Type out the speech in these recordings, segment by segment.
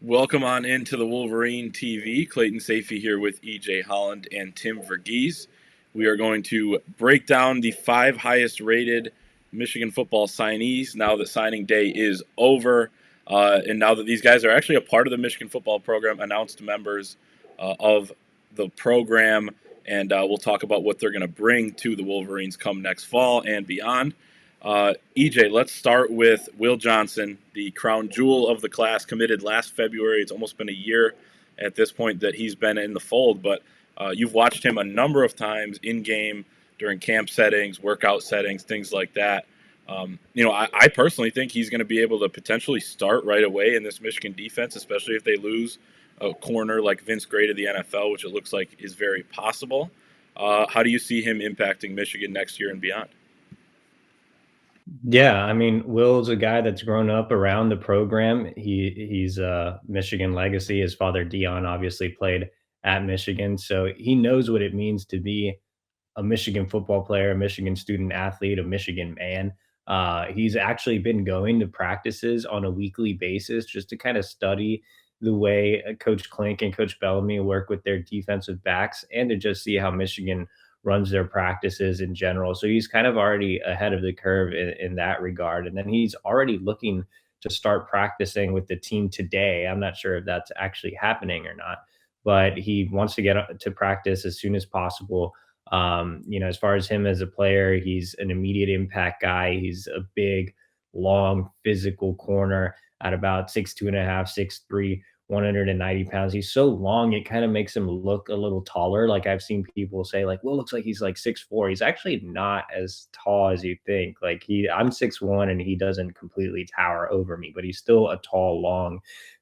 Welcome on into the Wolverine TV. Clayton Safey here with EJ Holland and Tim Verghese. We are going to break down the 5 highest rated Michigan football signees now that signing day is over. And now that these guys are actually a part of the Michigan football program, announced members of the program, and we'll talk about what they're going to bring to the Wolverines come next fall and beyond. EJ, let's start with Will Johnson, the crown jewel of the class, committed last February. It's almost been a year at this point that he's been in the fold, but you've watched him a number of times in game during camp settings, workout settings, things like that. I personally think he's going to be able to potentially start right away in this Michigan defense, especially if they lose a corner like Vince Gray to the NFL, which it looks like is very possible. How do you see him impacting Michigan next year and beyond? Yeah, I mean, Will's a guy that's grown up around the program. He's a Michigan legacy. His father Dion obviously played at Michigan, so he knows what it means to be a Michigan football player, a Michigan student athlete, a Michigan man. He's actually been going to practices on a weekly basis just to kind of study the way Coach Klink and Coach Bellamy work with their defensive backs and to just see how Michigan runs their practices in general. So he's kind of already ahead of the curve in that regard. And then he's already looking to start practicing with the team today. I'm not sure if that's actually happening or not, but he wants to get to practice as soon as possible. As far as him as a player, he's an immediate impact guy. He's a big, long, physical corner at about 6'2.5", 6'3", 190 pounds. He's so long, it kind of makes him look a little taller. Like I've seen people say, like, well, it looks like he's like 6'4". He's actually not as tall as you think. I'm 6'1", and he doesn't completely tower over me, but he's still a tall, long,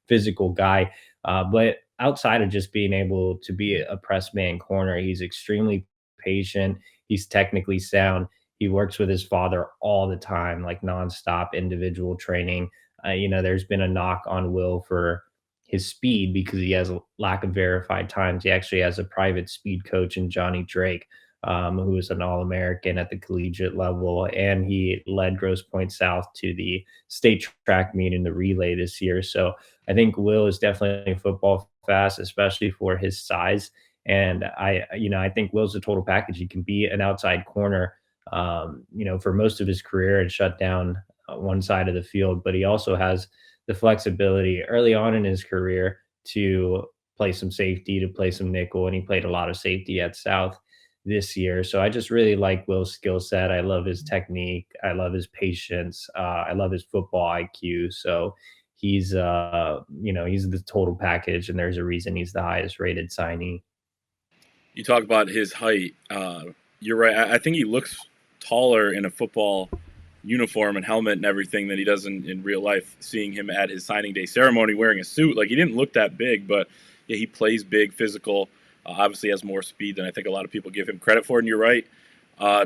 physical guy. But outside of just being able to be a press man corner, he's extremely patient. He's technically sound. He works with his father all the time, like nonstop individual training. There's been a knock on Will for his speed because he has a lack of verified times. He actually has a private speed coach in Johnny Drake, who is an All American at the collegiate level, and he led Grosse Pointe South to the state track meet in the relay this year. So I think Will is definitely football fast, especially for his size. And I think Will's a total package. He can be an outside corner, for most of his career and shut down one side of the field, but he also has the flexibility early on in his career to play some safety, to play some nickel, and he played a lot of safety at South this year. So I just really like Will's skill set. I love his technique. I love his patience. I love his football IQ. So he's the total package, and there's a reason he's the highest rated signee. You talk about his height. You're right. I think he looks taller in a football uniform and helmet and everything than he does in real life. Seeing him at his signing day ceremony wearing a suit, like he didn't look that big, but yeah, he plays big, physical. Obviously, has more speed than I think a lot of people give him credit for. And you're right.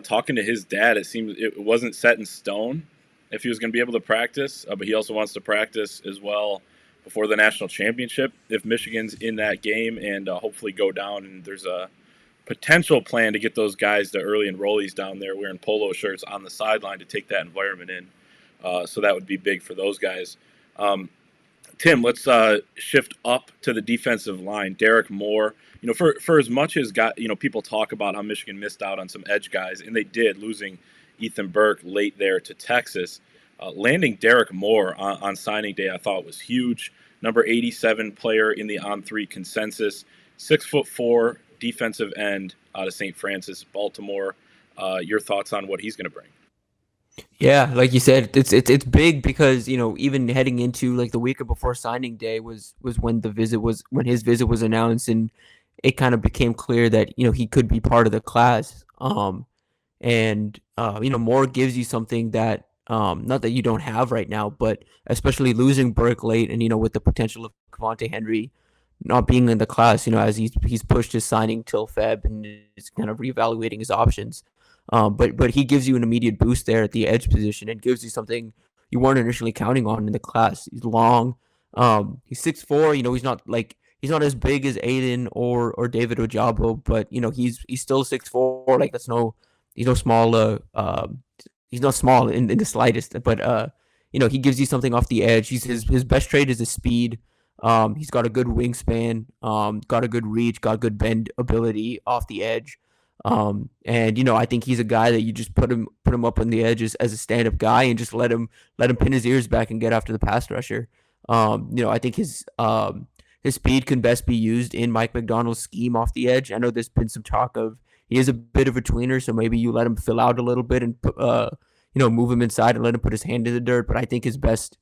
Talking to his dad, it seems it wasn't set in stone if he was going to be able to practice, but he also wants to practice as well before the national championship if Michigan's in that game and hopefully go down. And there's a potential plan to get those guys, the early enrollees down there wearing polo shirts on the sideline to take that environment in. So that would be big for those guys. Tim, let's shift up to the defensive line. Derek Moore, for as much as people talk about how Michigan missed out on some edge guys, and they did, losing Ethan Burke late there to Texas. Landing Derek Moore on signing day, I thought was huge. Number 87 player in the On3 consensus, 6'4" defensive end out of St. Francis, Baltimore. Your thoughts on what he's going to bring? Yeah, like you said, it's big because even heading into like the week before signing day was when his visit was announced, and it kind of became clear that he could be part of the class. Moore gives you something that not that you don't have right now, but especially losing Burke late, and with the potential of Cavante Henry not being in the class, as he's pushed his signing till Feb and is kind of reevaluating his options. But he gives you an immediate boost there at the edge position and gives you something you weren't initially counting on in the class. He's long. He's 6'4". He's not as big as Aiden or David Ojabo, but he's still 6'4". Like he's no small. He's not small in the slightest. But he gives you something off the edge. His best trait is his speed. He's got a good wingspan, got a good reach, got good bend ability off the edge. And I think he's a guy that you just put him up on the edge as a stand up guy and just let him pin his ears back and get after the pass rusher. I think his speed can best be used in Mike Mcdonald's scheme off the edge. I know there's been some talk of he is a bit of a tweener, so maybe you let him fill out a little bit and move him inside and let him put his hand in the dirt. But I think his best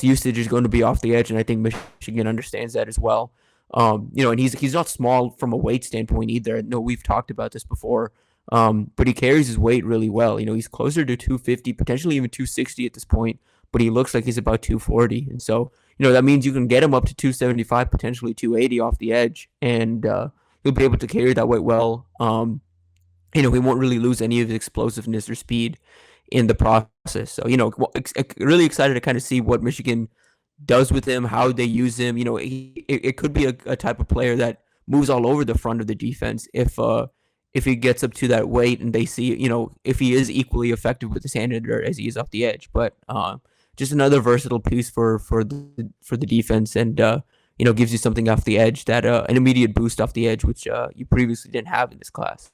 usage is going to be off the edge, and I think Michigan understands that as well. And he's not small from a weight standpoint either. No, we've talked about this before, but he carries his weight really well. He's closer to 250, potentially even 260 at this point, but he looks like he's about 240, and so that means you can get him up to 275, potentially 280 off the edge, and he'll be able to carry that weight well. He won't really lose any of his explosiveness or speed in the process. So, really excited to kind of see what Michigan does with him, how they use him. It could be a type of player that moves all over the front of the defense if he gets up to that weight and they see, if he is equally effective with his hand in the dirt as he is off the edge. But just another versatile piece for the defense, and gives you something off the edge that an immediate boost off the edge, which you previously didn't have in this class.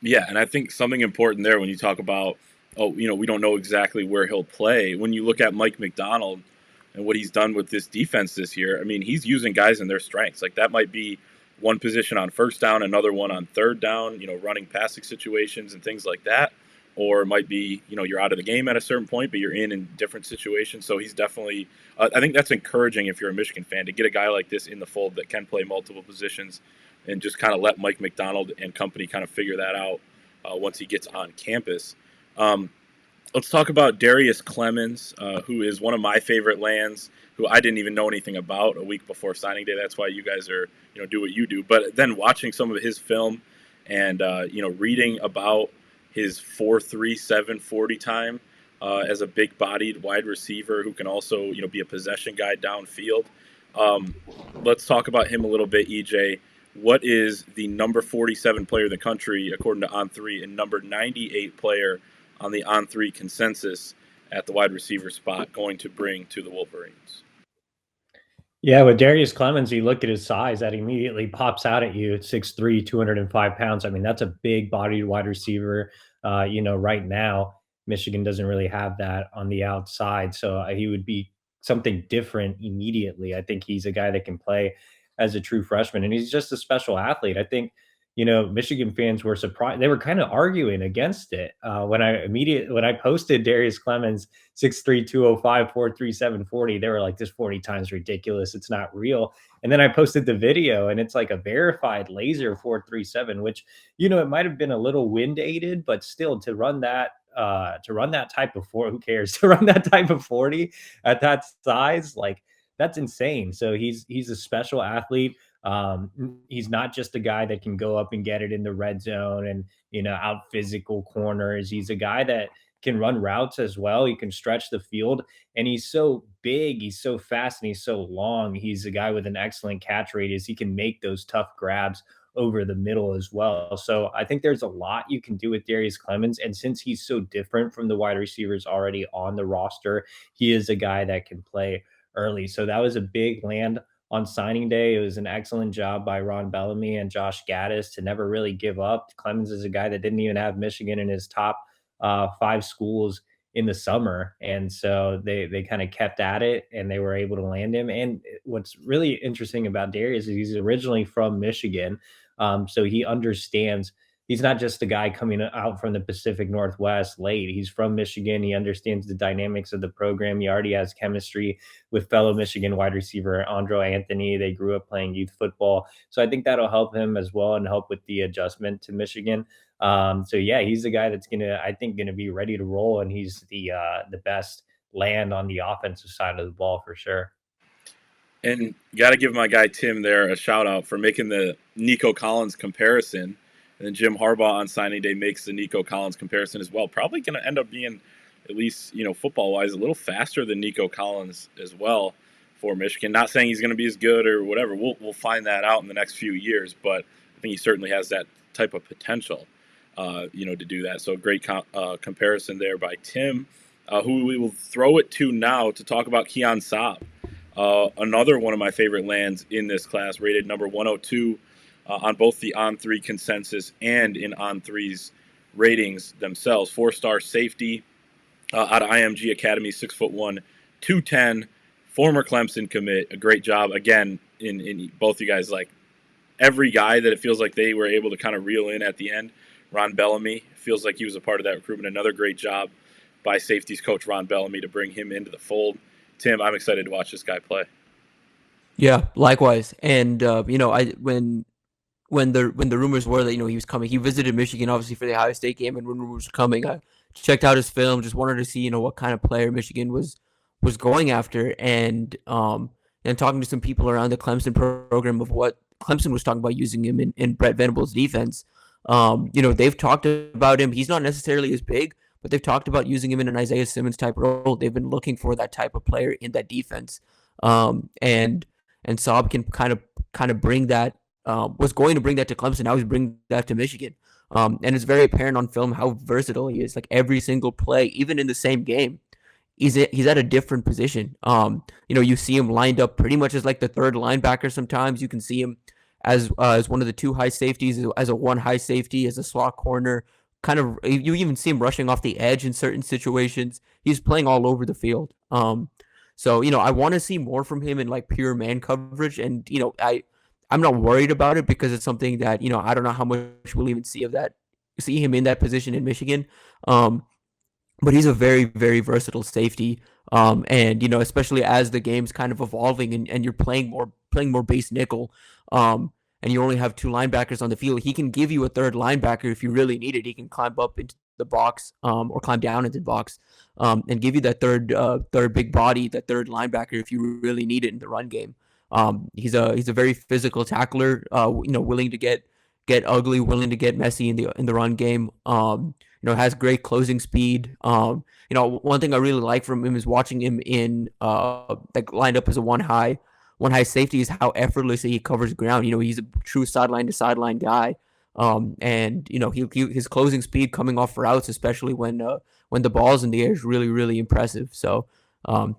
Yeah, and I think something important there when you talk about, we don't know exactly where he'll play. When you look at Mike Mcdonald and what he's done with this defense this year, I mean, he's using guys in their strengths. Like, that might be one position on first down, another one on third down, running passing situations and things like that. Or it might be, you're out of the game at a certain point, but you're in different situations. So he's definitely, I think that's encouraging if you're a Michigan fan, to get a guy like this in the fold that can play multiple positions and just kind of let Mike Mcdonald and company kind of figure that out once he gets on campus. Let's talk about Darius Clemens, who is one of my favorite lands, who I didn't even know anything about a week before signing day. That's why you guys are, do what you do. But then watching some of his film and, reading about his 4.37 40 time as a big-bodied wide receiver who can also, be a possession guy downfield. Let's talk about him a little bit, EJ. What is the number 47 player in the country, according to On3, and number 98 player on the On3 consensus at the wide receiver spot going to bring to the Wolverines? Yeah, with Darius Clemens, you look at his size, that immediately pops out at you at 6'3", 205 pounds. I mean, that's a big-bodied wide receiver. Right now, Michigan doesn't really have that on the outside, so he would be something different immediately. I think he's a guy that can play as a true freshman, and he's just a special athlete. I think Michigan fans were surprised. They were kind of arguing against it when I posted Darius Clemens 6'3", 205, 4.37 40. They were like, this 40 times ridiculous. It's not real. And then I posted the video, and it's like a verified laser 4.37, which it might have been a little wind aided, but still to run that type of who cares to run that type of 40 at that size, like that's insane. So he's a special athlete. He's not just a guy that can go up and get it in the red zone and out physical corners. He's a guy that can run routes as well. He can stretch the field, and he's so big, he's so fast, and he's so long. He's a guy with an excellent catch radius. He can make those tough grabs over the middle as well. So I think there's a lot you can do with Darius Clemens. And since he's so different from the wide receivers already on the roster, he is a guy that can play early. So that was a big land on signing day. It was an excellent job by Ron Bellamy and Josh Gaddis to never really give up. Clemens is a guy that didn't even have Michigan in his top 5 schools in the summer. And so they kind of kept at it, and they were able to land him. And what's really interesting about Darius is he's originally from Michigan. So he understands. He's not just a guy coming out from the Pacific Northwest late. He's from Michigan. He understands the dynamics of the program. He already has chemistry with fellow Michigan wide receiver Andro Anthony. They grew up playing youth football. So I think that'll help him as well and help with the adjustment to Michigan. So yeah, he's the guy that's gonna be ready to roll, and he's the best land on the offensive side of the ball for sure. And got to give my guy Tim there a shout out for making the Nico Collins comparison. And then Jim Harbaugh on signing day makes the Nico Collins comparison as well. Probably going to end up being, at least football wise, a little faster than Nico Collins as well for Michigan. Not saying he's going to be as good or whatever. We'll find that out in the next few years, but I think he certainly has that type of potential, to do that. So great comparison there by Tim, who we will throw it to now to talk about Keon Saab. Another one of my favorite lands in this class, rated number 102 on both the On Three consensus and in On Three's ratings themselves. 4-star safety out of IMG Academy, 6'1", 210, former Clemson commit. A great job again in both you guys. Like every guy that it feels like they were able to kind of reel in at the end. Ron Bellamy feels like he was a part of that recruitment. Another great job by safeties coach Ron Bellamy to bring him into the fold. Tim, I'm excited to watch this guy play. Yeah, likewise. And I when the rumors were that he was coming, he visited Michigan obviously for the Ohio State game, and when rumors were coming, I checked out his film, just wanted to see what kind of player Michigan was going after, and talking to some people around the Clemson program of what Clemson was talking about using him in Brett Venables' defense. They've talked about him. He's not necessarily as big, but they've talked about using him in an Isaiah Simmons type role. They've been looking for that type of player in that defense, and Saab can kind of bring that. Was going to bring that to Clemson. Now he's bringing that to Michigan. And it's very apparent on film how versatile he is. Like every single play, even in the same game, he's at a different position. You see him lined up pretty much as like the third linebacker. Sometimes you can see him as one of the two high safeties, as a one high safety, as a slot corner. Kind of, you even see him rushing off the edge in certain situations. He's playing all over the field. So I want to see more from him in like pure man coverage, and I'm not worried about it because it's something that I don't know how much we'll even see him in that position in Michigan. But he's a very, very versatile safety. And especially as the game's kind of evolving and you're playing more base nickel, and you only have two linebackers on the field, he can give you a third linebacker if you really need it. He can climb up into the box, or climb down into the box, and give you that third big body, that third linebacker if you really need it in the run game. He's a very physical tackler, willing to get ugly, willing to get messy in the run game. Has great closing speed. One thing I really like from him is watching him in like lined up as a one high safety is how effortlessly he covers ground. He's a true sideline to sideline guy. And his closing speed coming off routes, especially when the ball's in the air, is really, really impressive. So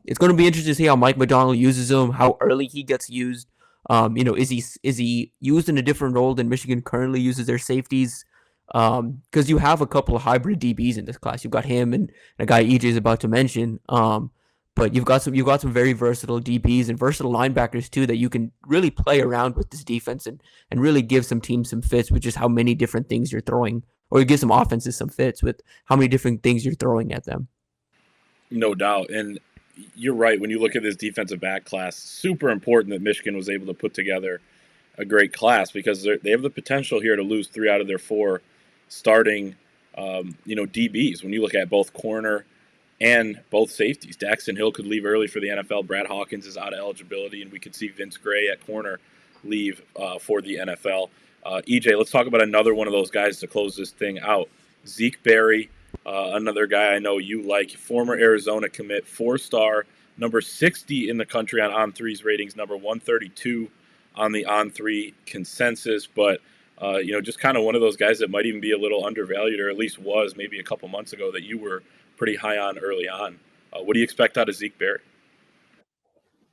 it's going to be interesting to see how Mike Mcdonald uses him, how early he gets used. Is he used in a different role than Michigan currently uses their safeties? Because you have a couple of hybrid DBs in this class. You've got him and a guy EJ is about to mention. But you've got some very versatile DBs and versatile linebackers too that you can really play around with this defense and really give some teams some fits with just how many different things you're throwing, or you give some offenses some fits with how many different things you're throwing at them. No doubt. And you're right. When you look at this defensive back class, super important that Michigan was able to put together a great class because they have the potential here to lose 3 out of their 4 starting, DBs. When you look at both corner and both safeties, Daxton Hill could leave early for the NFL. Brad Hawkins is out of eligibility, and we could see Vince Gray at corner leave for the NFL. EJ, let's talk about another one of those guys to close this thing out. Zeke Berry, another guy I know you like, former Arizona commit, 4-star, number 60 in the country on On3's ratings, number 132 on the On3 consensus, but just kind of one of those guys that might even be a little undervalued, or at least was maybe a couple months ago, that you were pretty high on early on. What do you expect out of Zeke Berry?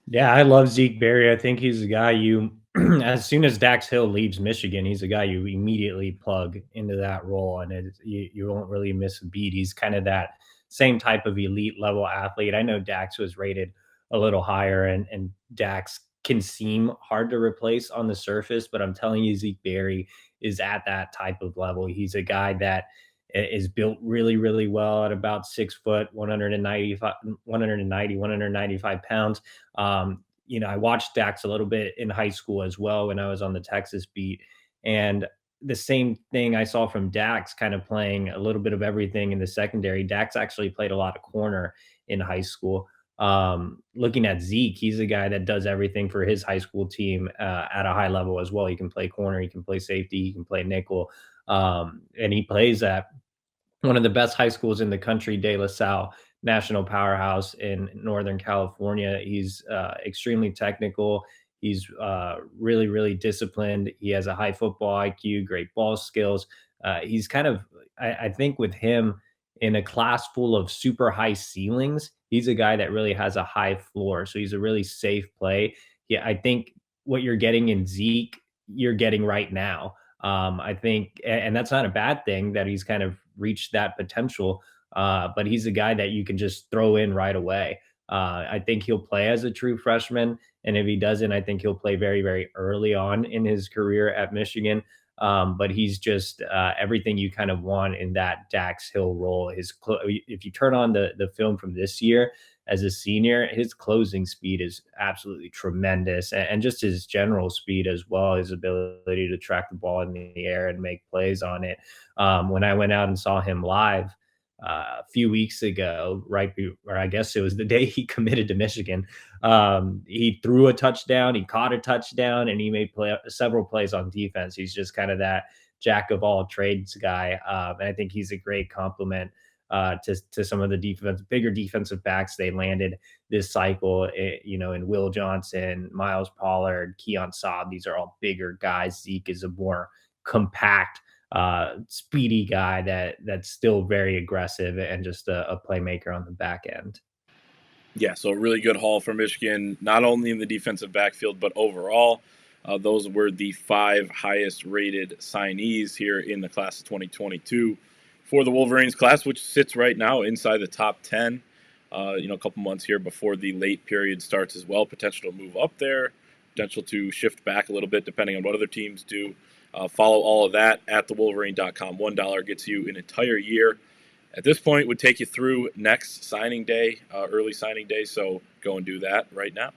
Yeah, I love Zeke Berry. I think he's a guy you, as soon as Dax Hill leaves Michigan, he's a guy you immediately plug into that role, and you won't really miss a beat. He's kind of that same type of elite level athlete. I know Dax was rated a little higher, and Dax can seem hard to replace on the surface, but I'm telling you, Zeke Berry is at that type of level. He's a guy that is built really, really well at about 6 foot, 195 pounds. I watched Dax a little bit in high school as well when I was on the Texas beat. And the same thing I saw from Dax kind of playing a little bit of everything in the secondary. Dax actually played a lot of corner in high school. Looking at Zeke, he's a guy that does everything for his high school team at a high level as well. He can play corner, he can play safety, he can play nickel. And he plays at one of the best high schools in the country, De La Salle National Powerhouse in Northern California. He's extremely technical. He's really, really disciplined. He has a high football IQ, great ball skills. He's kind of, I think with him, in a class full of super high ceilings, he's a guy that really has a high floor. So he's a really safe play. Yeah, I think what you're getting in Zeke, you're getting right now. I think, and that's not a bad thing that he's kind of reached that potential. But he's a guy that you can just throw in right away. I think he'll play as a true freshman. And if he doesn't, I think he'll play very, very early on in his career at Michigan. But he's just everything you kind of want in that Dax Hill role. If you turn on the film from this year as a senior, his closing speed is absolutely tremendous, and just his general speed as well. His ability to track the ball in the air and make plays on it. When I went out and saw him live a few weeks ago, or I guess it was the day he committed to Michigan. He threw a touchdown, he caught a touchdown, and he made several plays on defense. He's just kind of that jack of all trades guy, and I think he's a great compliment to some of the bigger defensive backs they landed this cycle. In Will Johnson, Miles Pollard, Keon Saab. These are all bigger guys. Zeke is a more compact, speedy guy that's still very aggressive and just a playmaker on the back end. Yeah, so a really good haul for Michigan, not only in the defensive backfield, but overall. Those were the 5 highest rated signees here in the class of 2022 for the Wolverines class, which sits right now inside the top 10. A couple months here before the late period starts as well. Potential to move up there, potential to shift back a little bit depending on what other teams do. Follow all of that at thewolverine.com. $1 gets you an entire year. At this point, would take you through next signing day, early signing day. So go and do that right now.